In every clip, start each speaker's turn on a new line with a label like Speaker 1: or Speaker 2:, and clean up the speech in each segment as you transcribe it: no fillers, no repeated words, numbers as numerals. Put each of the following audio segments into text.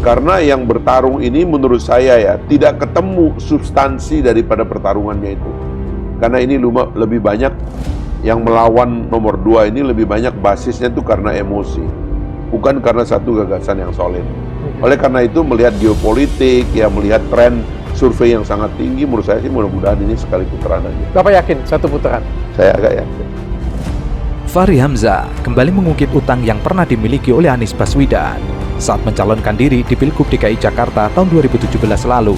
Speaker 1: Karena yang bertarung ini menurut saya ya tidak ketemu substansi daripada pertarungannya itu. Karena ini lebih banyak yang melawan nomor 2 ini lebih banyak basisnya itu karena emosi, bukan karena satu gagasan yang solid. Oleh karena itu melihat geopolitik, ya melihat tren survei yang sangat tinggi, menurut saya sih mudah-mudahan ini sekali putaran aja.
Speaker 2: Bapak yakin satu putaran?
Speaker 1: Saya agak yakin.
Speaker 3: Fahri Hamzah kembali mengungkit utang yang pernah dimiliki oleh Anies Baswedan saat mencalonkan diri di Pilgub DKI Jakarta tahun 2017 lalu.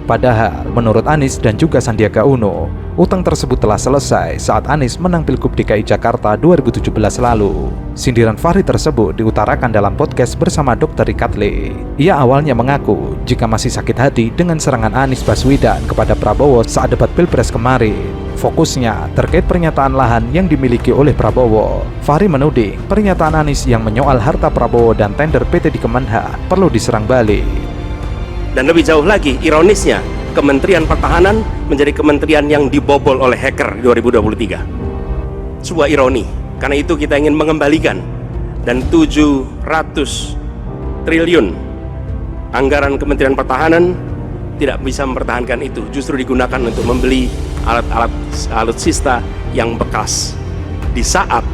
Speaker 3: Padahal, menurut Anies dan juga Sandiaga Uno, utang tersebut telah selesai saat Anies menang Pilgub DKI Jakarta 2017 lalu. Sindiran Fahri tersebut diutarakan dalam podcast bersama Dr. Rikatle. Ia awalnya mengaku jika masih sakit hati dengan serangan Anies Baswedan kepada Prabowo saat debat Pilpres kemarin. Fokusnya terkait pernyataan lahan yang dimiliki oleh Prabowo. Fahri menuding pernyataan Anies yang menyoal harta Prabowo dan tender PT di Kemenha perlu diserang balik.
Speaker 4: Dan lebih jauh lagi, ironisnya, Kementerian Pertahanan menjadi kementerian yang dibobol oleh hacker 2023. Sebuah ironi, karena itu kita ingin mengembalikan. Dan 700 triliun anggaran Kementerian Pertahanan tidak bisa mempertahankan itu, justru digunakan untuk membeli alat-alat alutsista yang bekas. Di saat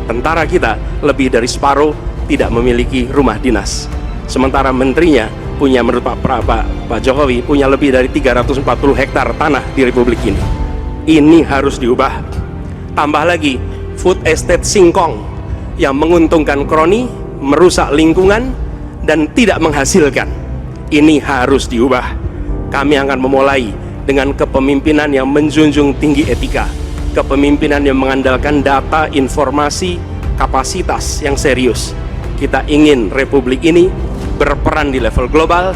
Speaker 4: tentara kita lebih dari separuh tidak memiliki rumah dinas, sementara menterinya punya, menurut Pak Jokowi, punya lebih dari 340 hektar tanah di Republik ini. Ini harus diubah. Tambah lagi, food estate singkong yang menguntungkan kroni, merusak lingkungan, dan tidak menghasilkan. Ini harus diubah. Kami akan memulai dengan kepemimpinan yang menjunjung tinggi etika, kepemimpinan yang mengandalkan data, informasi, kapasitas yang serius. Kita ingin Republik ini berperan di level global,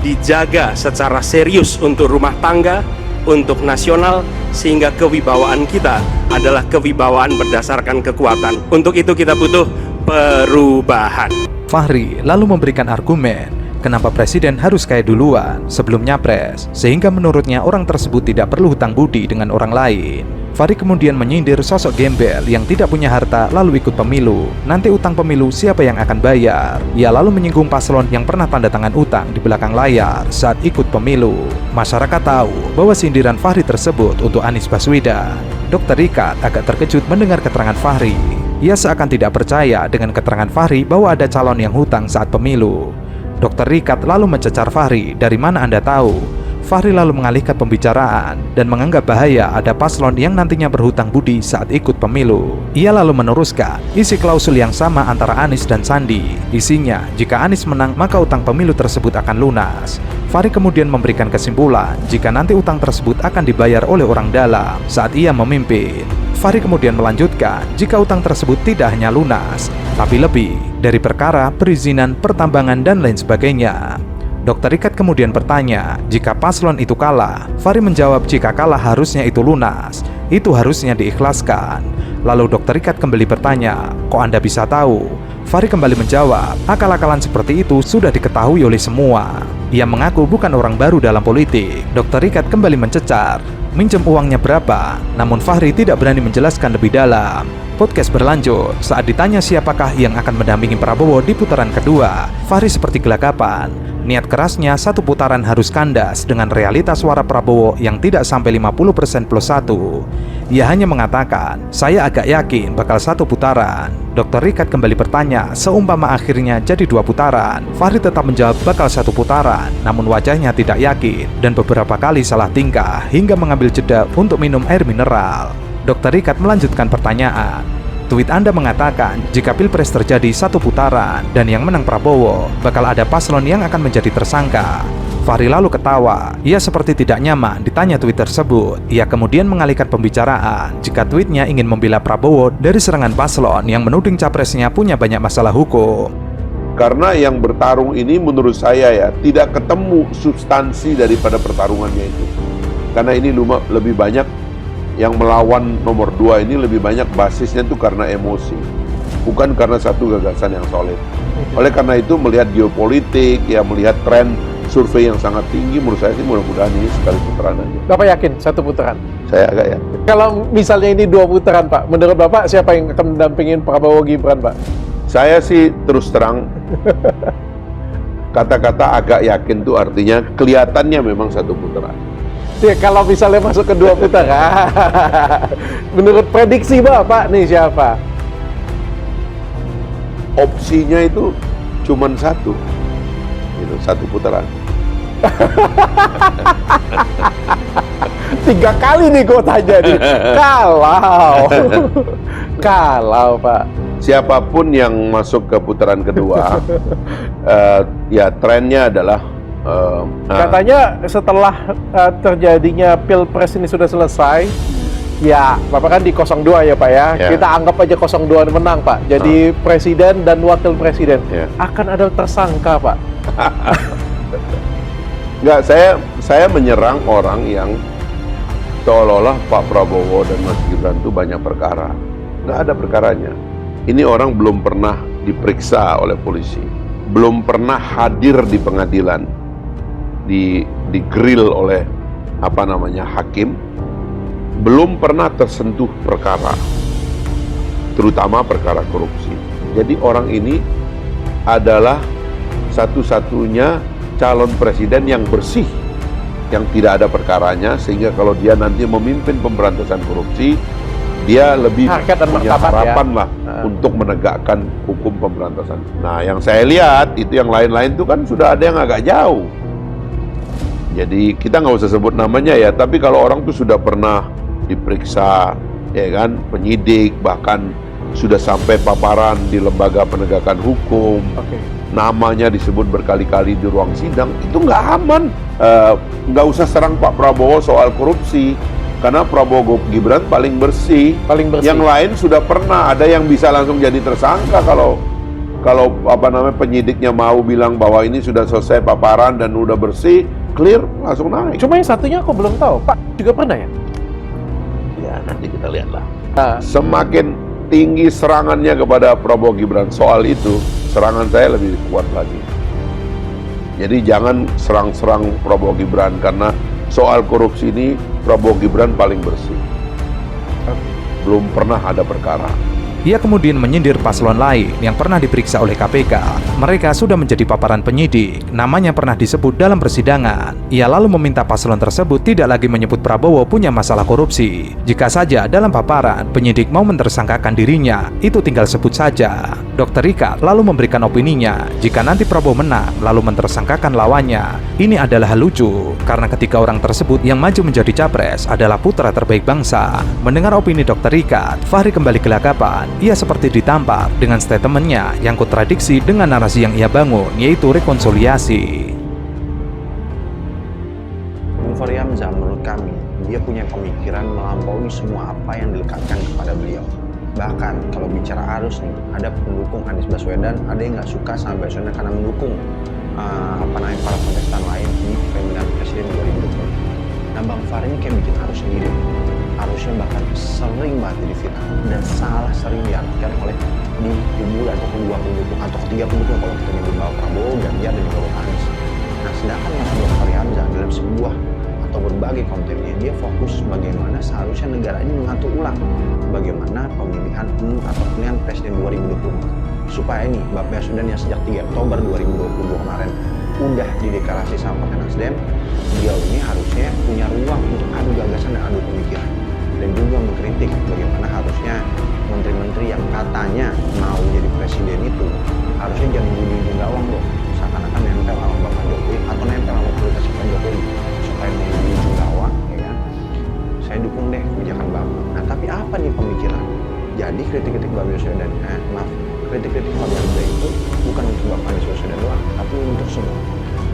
Speaker 4: dijaga secara serius untuk rumah tangga, untuk nasional, sehingga kewibawaan kita adalah kewibawaan berdasarkan kekuatan. Untuk itu kita butuh perubahan.
Speaker 3: Fahri lalu memberikan argumen kenapa presiden harus kaya duluan sebelum nyapres, sehingga menurutnya orang tersebut tidak perlu hutang budi dengan orang lain. Fahri kemudian menyindir sosok gembel yang tidak punya harta lalu ikut pemilu. Nanti utang pemilu siapa yang akan bayar? Ia lalu menyinggung paslon yang pernah tanda tangan utang di belakang layar saat ikut pemilu. Masyarakat tahu bahwa sindiran Fahri tersebut untuk Anies Baswedan. Dr. Rikat agak terkejut mendengar keterangan Fahri. Ia seakan tidak percaya dengan keterangan Fahri bahwa ada calon yang hutang saat pemilu. Dr. Rikat lalu mencecar Fahri, dari mana Anda tahu? Fahri lalu mengalihkan pembicaraan dan menganggap bahaya ada paslon yang nantinya berhutang budi saat ikut pemilu. Ia lalu meneruskan isi klausul yang sama antara Anies dan Sandi. Isinya, jika Anies menang maka utang pemilu tersebut akan lunas. Fahri kemudian memberikan kesimpulan jika nanti utang tersebut akan dibayar oleh orang dalam saat ia memimpin. Fahri kemudian melanjutkan jika utang tersebut tidak hanya lunas, tapi lebih dari perkara perizinan, pertambangan, dan lain sebagainya. Dr. Rikat kemudian bertanya, jika paslon itu kalah? Fahri menjawab, jika kalah harusnya itu lunas, itu harusnya diikhlaskan. Lalu Dr. Rikat kembali bertanya, kok Anda bisa tahu? Fahri kembali menjawab, akal-akalan seperti itu sudah diketahui oleh semua. Ia mengaku bukan orang baru dalam politik. Dr. Rikat kembali mencecar, minjem uangnya berapa? Namun Fahri tidak berani menjelaskan lebih dalam. Podcast berlanjut, saat ditanya siapakah yang akan mendampingi Prabowo di putaran kedua, Fahri seperti gelagapan. Niat kerasnya satu putaran harus kandas dengan realitas suara Prabowo yang tidak sampai 50% plus 1. Ia hanya mengatakan, saya agak yakin bakal satu putaran. Dr. Rikat kembali bertanya, seumpama akhirnya jadi 2 putaran. Fahri tetap menjawab bakal satu putaran, namun wajahnya tidak yakin dan beberapa kali salah tingkah hingga mengambil jeda untuk minum air mineral. Dr. Rikat melanjutkan pertanyaan, tweet Anda mengatakan jika Pilpres terjadi satu putaran dan yang menang Prabowo, bakal ada paslon yang akan menjadi tersangka. Fahri lalu ketawa. Ia seperti tidak nyaman ditanya tweet tersebut. Ia kemudian mengalihkan pembicaraan jika tweetnya ingin membela Prabowo dari serangan paslon yang menuding capresnya punya banyak masalah hukum.
Speaker 1: Karena yang bertarung ini menurut saya ya tidak ketemu substansi daripada pertarungannya itu. Karena ini lebih banyak yang melawan nomor 2 ini lebih banyak basisnya itu karena emosi, bukan karena satu gagasan yang solid. Oleh karena itu melihat geopolitik, ya melihat tren survei yang sangat tinggi, menurut saya sih mudah-mudahan ini sekali putaran aja.
Speaker 2: Bapak yakin satu putaran?
Speaker 1: Saya agak yakin.
Speaker 2: Kalau misalnya ini 2 putaran, Pak, menurut Bapak siapa yang akan mendampingin Prabowo Gibran, Pak?
Speaker 1: Saya sih terus terang kata-kata agak yakin tuh artinya kelihatannya memang satu putaran.
Speaker 2: Ya, kalau misalnya masuk ke 2 putaran, menurut prediksi Bapak nih siapa?
Speaker 1: Opsinya itu cuman satu, gitu, satu putaran.
Speaker 2: 3 kali nih kuotanya nih. Kalau Pak.
Speaker 1: Siapapun yang masuk ke putaran kedua, ya trennya adalah
Speaker 2: Katanya setelah terjadinya Pilpres ini sudah selesai, ya Bapak kan di 02 ya Pak ya,
Speaker 1: Ya.
Speaker 2: kita anggap aja 02 menang Pak. Jadi presiden dan wakil presiden
Speaker 1: Ya.
Speaker 2: akan ada tersangka Pak.
Speaker 1: Enggak, saya menyerang orang yang seolah-olah Pak Prabowo dan Mas Gibran itu banyak perkara. Nggak ada perkaranya. Ini orang belum pernah diperiksa oleh polisi, belum pernah hadir di pengadilan, di-grill oleh hakim, belum pernah tersentuh perkara, terutama perkara korupsi. Jadi orang ini adalah satu-satunya calon presiden yang bersih, yang tidak ada perkaranya, sehingga kalau dia nanti memimpin pemberantasan korupsi, dia lebih
Speaker 2: Harkat dan
Speaker 1: punya
Speaker 2: martabat ya.
Speaker 1: harapan lah untuk menegakkan hukum pemberantasan. Nah, yang saya lihat itu yang lain-lain itu kan sudah ada yang agak jauh. Jadi kita nggak usah sebut namanya ya, tapi kalau orang tuh sudah pernah diperiksa, ya kan, penyidik, bahkan sudah sampai paparan di lembaga penegakan hukum, namanya disebut berkali-kali di ruang sidang, itu nggak aman. Nggak usah serang Pak Prabowo soal korupsi, karena Prabowo Gibran paling bersih. Yang lain sudah pernah, ada yang bisa langsung jadi tersangka kalau penyidiknya mau bilang bahwa ini sudah selesai paparan dan udah bersih, clear, langsung naik.
Speaker 2: Cuma yang satunya aku belum tahu, Pak juga pernah ya?
Speaker 1: Ya, nanti kita lihatlah. Semakin tinggi serangannya kepada Prabowo Gibran soal itu, serangan saya lebih kuat lagi. Jadi jangan serang-serang Prabowo Gibran, karena soal korupsi ini Prabowo Gibran paling bersih. Belum pernah ada perkara.
Speaker 3: Ia kemudian menyindir paslon lain yang pernah diperiksa oleh KPK. Mereka sudah menjadi paparan penyidik, namanya pernah disebut dalam persidangan. Ia lalu meminta paslon tersebut tidak lagi menyebut Prabowo punya masalah korupsi. Jika saja dalam paparan penyidik mau mentersangkakan dirinya, itu tinggal sebut saja. Dr. Rika lalu memberikan opininya, jika nanti Prabowo menang lalu mentersangkakan lawannya. Ini adalah hal lucu, karena ketika orang tersebut yang maju menjadi capres adalah putra terbaik bangsa. Mendengar opini Dr. Rika, Fahri kembali gelagapan. Ia seperti ditampar dengan statementnya yang kontradiksi dengan narasi yang ia bangun, yaitu rekonsiliasi.
Speaker 5: Bung Fahri Hamzah menurut kami, dia punya pemikiran melampaui semua apa yang dilekatkan kepada beliau. Bahkan kalau bicara arus nih, ada pendukung Anies Baswedan, ada yang nggak suka sama Baswedan karena mendukung para kontestan lain di pemilihan presiden 2024. Nah, Bang Fahri ini kayak bikin arus sendiri. Arusnya bahkan sering banget jadi viral dan salah sering diartikan oleh di kubu ataupun dua pendukung atau ketiga pendukung kalau kita nyebut bahwa Prabowo, Ganjar dan juga Anies. Nah, sedangkan Mas Fahri Hamzah dalam sebuah atau berbagai kontennya dia fokus bagaimana seharusnya negara ini mengatur ulang bagaimana pemilihan atau pemilihan presiden 2024 supaya ini Bapak Baswedan yang sejak 3 Oktober 2022 kemarin udah dideklarasi sama Partai Nasdem, beliau ini harusnya punya ruang untuk adu gagasan dan adu pemikiran dan juga mengkritik bagaimana harusnya menteri-menteri yang katanya mau jadi presiden itu harusnya jangan bunyi gawang dong, seakan-akan nempel sama Bapak Jokowi atau nempel sama prioritas Pak Jokowi supaya bunyi gawang, ya kan? Saya dukung deh kebijakan Bapak. Nah, tapi apa nih pemikiran? Jadi kritik-kritik Bapak Baswedan, kritik-kritik Bapak Baswedan itu bukan untuk Bapak Anies Baswedan doang, tapi untuk semua.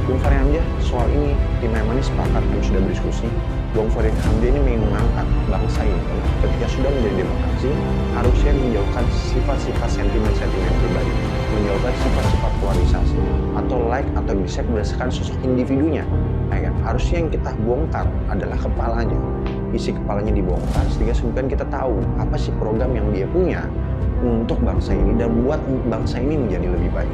Speaker 5: Bung Fahri Hamzah soal ini tim Emani sepakat dan sudah berdiskusi. Bung Fahri Hamzah ini ingin mengangkat bangsa ini ketika sudah menjadi demokrasi harusnya menjauhkan sifat-sifat sentimen-sentimen pribadi, menjauhkan sifat-sifat polarisasi atau like atau dislike berdasarkan sosok individunya. Ya kan? Harusnya yang kita bongkar adalah kepalanya, isi kepalanya dibongkar sehingga sebenarnya kita tahu apa sih program yang dia punya untuk bangsa ini dan buat bangsa ini menjadi lebih baik.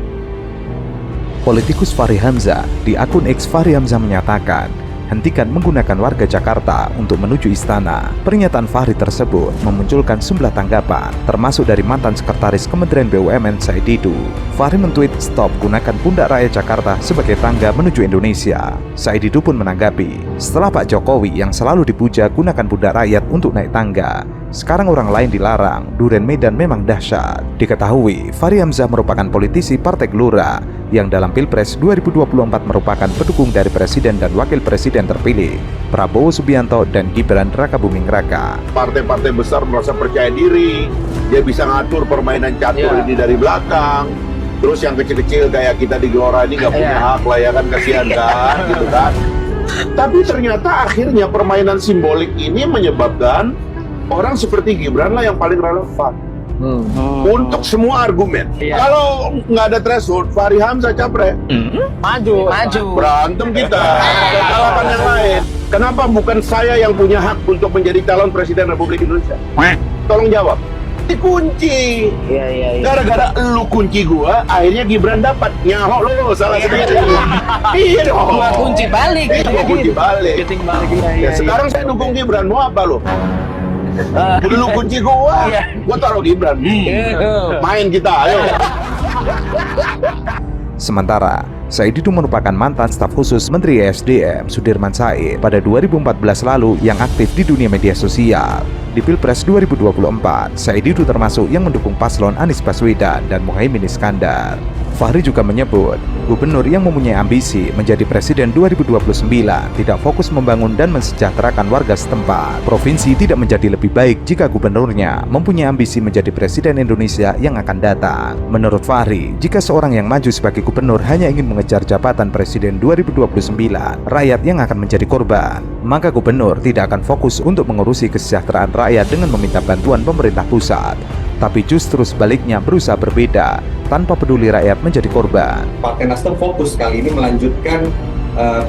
Speaker 3: Politikus Fahri Hamzah di akun X Fahri Hamzah menyatakan, hentikan menggunakan warga Jakarta untuk menuju istana. Pernyataan Fahri tersebut memunculkan sejumlah tanggapan, termasuk dari mantan Sekretaris Kementerian BUMN Said Didu. Fahri mentweet stop gunakan pundak rakyat Jakarta sebagai tangga menuju Indonesia. Said Didu pun menanggapi, setelah Pak Jokowi yang selalu dipuja gunakan pundak rakyat untuk naik tangga, sekarang orang lain dilarang. Duren Medan memang dahsyat. Diketahui, Fahri Hamzah merupakan politisi Partai Gelora yang dalam Pilpres 2024 merupakan pendukung dari Presiden dan Wakil Presiden terpilih Prabowo Subianto dan Gibran Rakabuming Raka.
Speaker 1: Partai-partai besar merasa percaya diri, dia bisa ngatur permainan catur ini dari belakang. Terus yang kecil-kecil kayak kita di Gelora ini nggak punya hak lah ya kan, kasihan kan gitu kan. Tapi ternyata akhirnya permainan simbolik ini menyebabkan orang seperti Gibran lah yang paling relevan untuk semua argumen. Kalau nggak ada threshold, Fahri Hamzah capres.
Speaker 6: Maju.
Speaker 1: Berantem kita, kalahkan yang lain. Kenapa bukan saya yang punya hak untuk menjadi calon presiden Republik Indonesia? Tolong jawab. Dikunci. Gara-gara lu kunci gua, akhirnya Gibran dapat. Nyahok lo, salah sendiri. Iya dong.
Speaker 6: Gua kunci balik.
Speaker 1: Gua kunci balik. Sekarang saya dukung Gibran, mau apa lo? Dulu kunci gua taruh Gibran. Main kita, ayo.
Speaker 3: Sementara, Said Didu merupakan mantan staf khusus Menteri ESDM Sudirman Said pada 2014 lalu yang aktif di dunia media sosial. Di Pilpres 2024, Said Didu termasuk yang mendukung paslon Anies Baswedan dan Muhaimin Iskandar. Fahri juga menyebut, gubernur yang mempunyai ambisi menjadi presiden 2029 tidak fokus membangun dan mensejahterakan warga setempat. Provinsi tidak menjadi lebih baik jika gubernurnya mempunyai ambisi menjadi presiden Indonesia yang akan datang. Menurut Fahri, jika seorang yang maju sebagai gubernur hanya ingin mengejar jabatan presiden 2029, rakyat yang akan menjadi korban, maka gubernur tidak akan fokus untuk mengurusi kesejahteraan rakyat dengan meminta bantuan pemerintah pusat, tapi justru sebaliknya berusaha berbeda tanpa peduli rakyat menjadi korban.
Speaker 7: Partai Nasdem fokus kali ini melanjutkan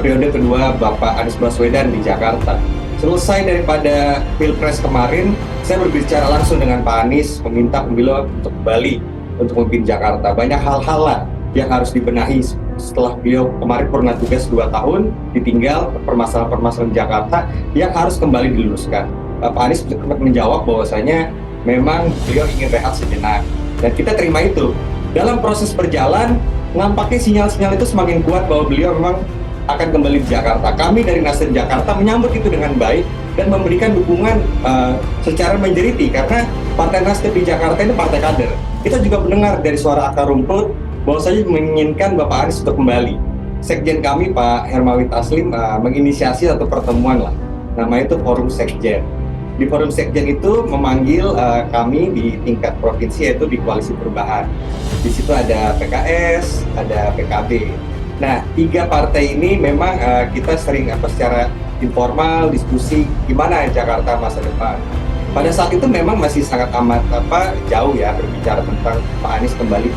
Speaker 7: periode kedua Bapak Anies Baswedan di Jakarta. Selesai daripada Pilpres kemarin, saya berbicara langsung dengan Pak Anies, meminta beliau untuk kembali untuk memimpin Jakarta. Banyak hal-hal lah yang harus dibenahi setelah beliau kemarin pernah tugas 2 tahun, ditinggal permasalahan-permasalahan Jakarta yang harus kembali diluruskan. Pak Anies menjawab bahwasanya memang beliau ingin rehat sejenak, dan kita terima itu. Dalam proses berjalan, nampaknya sinyal-sinyal itu semakin kuat bahwa beliau memang akan kembali di Jakarta. Kami dari Nasdem Jakarta menyambut itu dengan baik dan memberikan dukungan secara majority, karena Partai Nasdem di Jakarta ini partai kader. Kita juga mendengar dari suara akar rumput bahwasanya menginginkan Bapak Anies untuk kembali. Sekjen kami Pak Hermawi Taslim menginisiasi satu pertemuan lah, namanya itu Forum Sekjen. Di Forum Sekjen itu memanggil kami di tingkat provinsi, yaitu di Koalisi Perubahan. Di situ ada PKS, ada PKB. Nah, 3 partai ini memang kita sering secara informal diskusi gimana Jakarta masa depan. Pada saat itu memang masih sangat amat jauh ya berbicara tentang Pak Anies kembali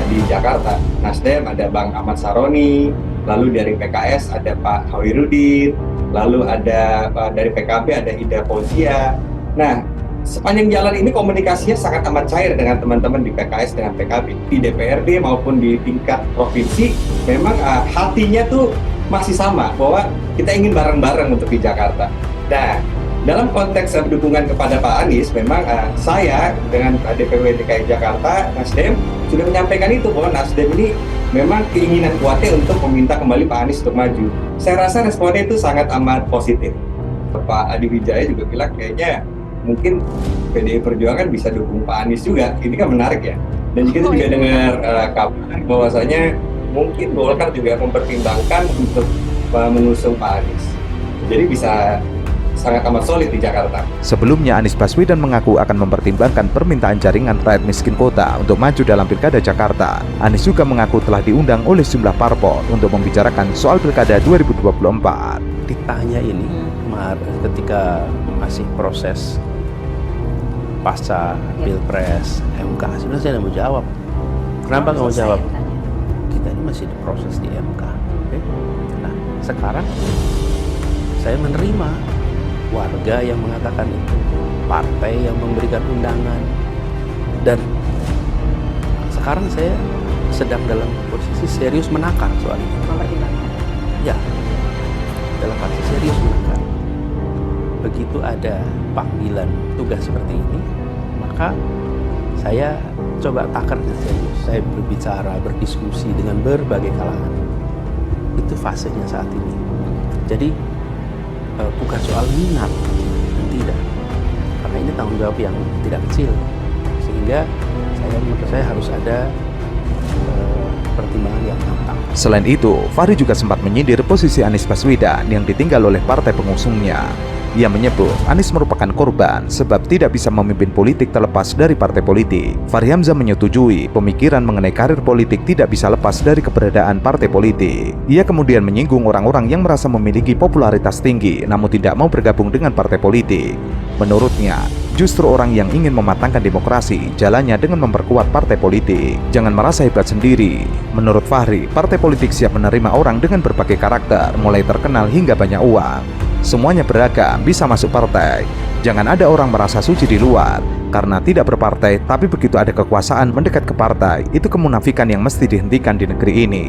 Speaker 7: di Jakarta. Nasdem ada Bang Ahmad Saroni, lalu dari PKS ada Pak Hawirudin, lalu ada dari PKB ada Ida Fauzia. Nah, sepanjang jalan ini komunikasinya sangat amat cair dengan teman-teman di PKS dengan PKB. Di DPRD maupun di tingkat provinsi, memang hatinya tuh masih sama, bahwa kita ingin bareng-bareng untuk di Jakarta. Nah, dalam konteks dukungan kepada Pak Anies, memang saya dengan DPW DKI Jakarta, Nasdem, sudah menyampaikan itu, bahwa Nasdem ini memang keinginan kuatnya untuk meminta kembali Pak Anies untuk maju. Saya rasa responnya itu sangat amat positif. Pak Adi Wijaya juga bilang kayaknya mungkin PDI Perjuangan bisa dukung Pak Anies juga. Ini kan menarik ya. Dan kita juga dengar kabar bahwasanya mungkin Golkar juga mempertimbangkan untuk mengusung Pak Anies. Jadi bisa sangat amat solid di Jakarta.
Speaker 3: Sebelumnya, Anies Baswedan mengaku akan mempertimbangkan permintaan jaringan rakyat miskin kota untuk maju dalam Pilkada Jakarta. Anies juga mengaku telah diundang oleh sejumlah parpol untuk membicarakan soal Pilkada 2024.
Speaker 8: Ditanya ini ketika masih proses pasca Pilpres MK, sebenarnya saya tidak mau jawab. Kenapa nggak mau jawab? Kita ini masih diproses di MK. Nah, sekarang saya menerima warga yang mengatakan itu, partai yang memberikan undangan, dan sekarang saya sedang dalam posisi serius menakar soal ini. Ya, dalam arti serius menangkap. Begitu ada panggilan tugas seperti ini, maka saya coba takar serius. Saya berbicara, berdiskusi dengan berbagai kalangan. Itu fasenya saat ini. Jadi bukan soal minat, tidak. Karena ini tanggung jawab yang tidak kecil. Sehingga menurut saya harus ada pertimbangan yang matang.
Speaker 3: Selain itu, Fahri juga sempat menyindir posisi Anies Baswedan yang ditinggal oleh partai pengusungnya. Ia menyebut Anies merupakan korban sebab tidak bisa memimpin politik terlepas dari partai politik. Fahri Hamzah menyetujui pemikiran mengenai karir politik tidak bisa lepas dari keberadaan partai politik. Ia kemudian menyinggung orang-orang yang merasa memiliki popularitas tinggi namun tidak mau bergabung dengan partai politik. Menurutnya, justru orang yang ingin mematangkan demokrasi jalannya dengan memperkuat partai politik. Jangan merasa hebat sendiri. Menurut Fahri, partai politik siap menerima orang dengan berbagai karakter, mulai terkenal hingga banyak uang. Semuanya beragam, bisa masuk partai. Jangan ada orang merasa suci di luar karena tidak berpartai, tapi begitu ada kekuasaan mendekat ke partai, itu kemunafikan yang mesti dihentikan di negeri ini.